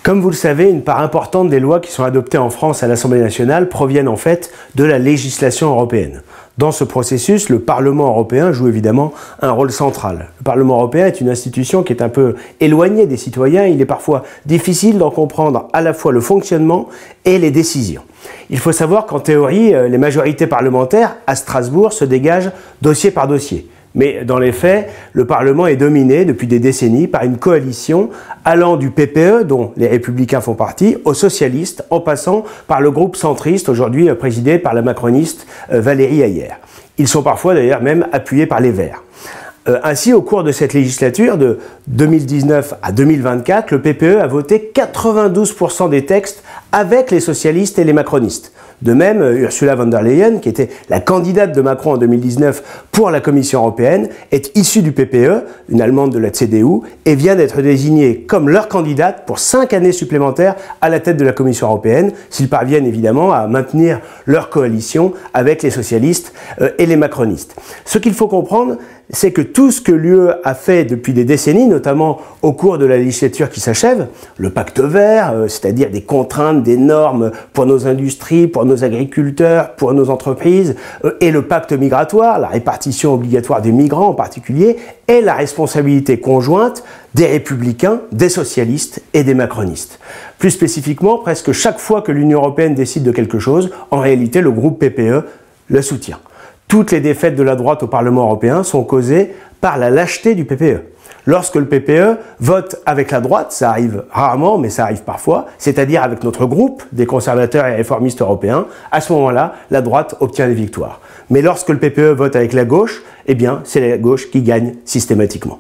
Comme vous le savez, une part importante des lois qui sont adoptées en France à l'Assemblée nationale proviennent en fait de la législation européenne. Dans ce processus, le Parlement européen joue évidemment un rôle central. Le Parlement européen est une institution qui est un peu éloignée des citoyens. Il est parfois difficile d'en comprendre à la fois le fonctionnement et les décisions. Il faut savoir qu'en théorie, les majorités parlementaires à Strasbourg se dégagent dossier par dossier. Mais dans les faits, le Parlement est dominé depuis des décennies par une coalition allant du PPE, dont les Républicains font partie, aux socialistes, en passant par le groupe centriste, aujourd'hui présidé par la macroniste Valérie Hayer. Ils sont parfois d'ailleurs même appuyés par les Verts. Ainsi, au cours de cette législature, de 2019 à 2024, le PPE a voté 92% des textes avec les socialistes et les macronistes. De même, Ursula von der Leyen, qui était la candidate de Macron en 2019 pour la Commission européenne, est issue du PPE, une allemande de la CDU, et vient d'être désignée comme leur candidate pour 5 années supplémentaires à la tête de la Commission européenne, s'ils parviennent évidemment à maintenir leur coalition avec les socialistes et les macronistes. Ce qu'il faut comprendre, c'est que tout ce que l'UE a fait depuis des décennies, notamment au cours de la législature qui s'achève, le pacte vert, c'est-à-dire des contraintes, des normes pour nos industries, pour nos agriculteurs, pour nos entreprises, et le pacte migratoire, la répartition obligatoire des migrants en particulier, est la responsabilité conjointe des républicains, des socialistes et des macronistes. Plus spécifiquement, presque chaque fois que l'Union européenne décide de quelque chose, en réalité, le groupe PPE le soutient. Toutes les défaites de la droite au Parlement européen sont causées par la lâcheté du PPE. Lorsque le PPE vote avec la droite, ça arrive rarement, mais ça arrive parfois, c'est-à-dire avec notre groupe des conservateurs et réformistes européens, à ce moment-là, la droite obtient des victoires. Mais lorsque le PPE vote avec la gauche, eh bien, c'est la gauche qui gagne systématiquement.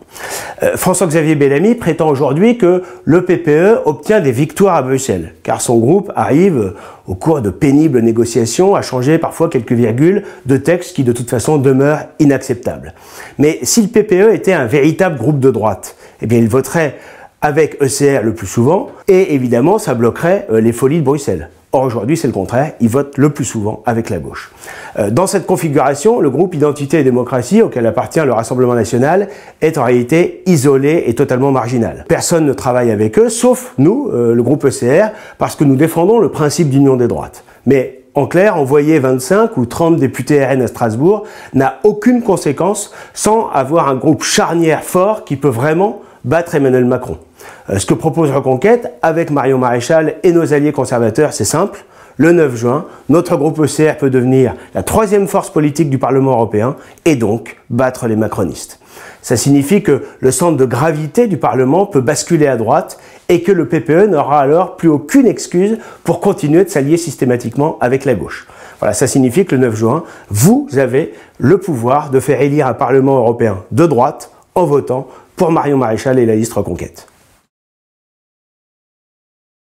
François-Xavier Bellamy prétend aujourd'hui que le PPE obtient des victoires à Bruxelles, car son groupe arrive, au cours de pénibles négociations, à changer parfois quelques virgules de textes qui de toute façon demeurent inacceptables. Mais si le PPE était un véritable groupe de droite, eh bien, il voterait avec ECR le plus souvent, et évidemment, ça bloquerait les folies de Bruxelles. Or, aujourd'hui, c'est le contraire, ils votent le plus souvent avec la gauche. Dans cette configuration, le groupe Identité et Démocratie, auquel appartient le Rassemblement national, est en réalité isolé et totalement marginal. Personne ne travaille avec eux, sauf nous, le groupe ECR, parce que nous défendons le principe d'union des droites. Mais en clair, envoyer 25 ou 30 députés RN à Strasbourg n'a aucune conséquence sans avoir un groupe charnière fort qui peut vraiment battre Emmanuel Macron. Ce que propose Reconquête, avec Marion Maréchal et nos alliés conservateurs, c'est simple. Le 9 juin, notre groupe ECR peut devenir la 3e force politique du Parlement européen et donc battre les macronistes. Ça signifie que le centre de gravité du Parlement peut basculer à droite et que le PPE n'aura alors plus aucune excuse pour continuer de s'allier systématiquement avec la gauche. Voilà, ça signifie que le 9 juin, vous avez le pouvoir de faire élire un Parlement européen de droite en votant pour Marion Maréchal et la liste Reconquête.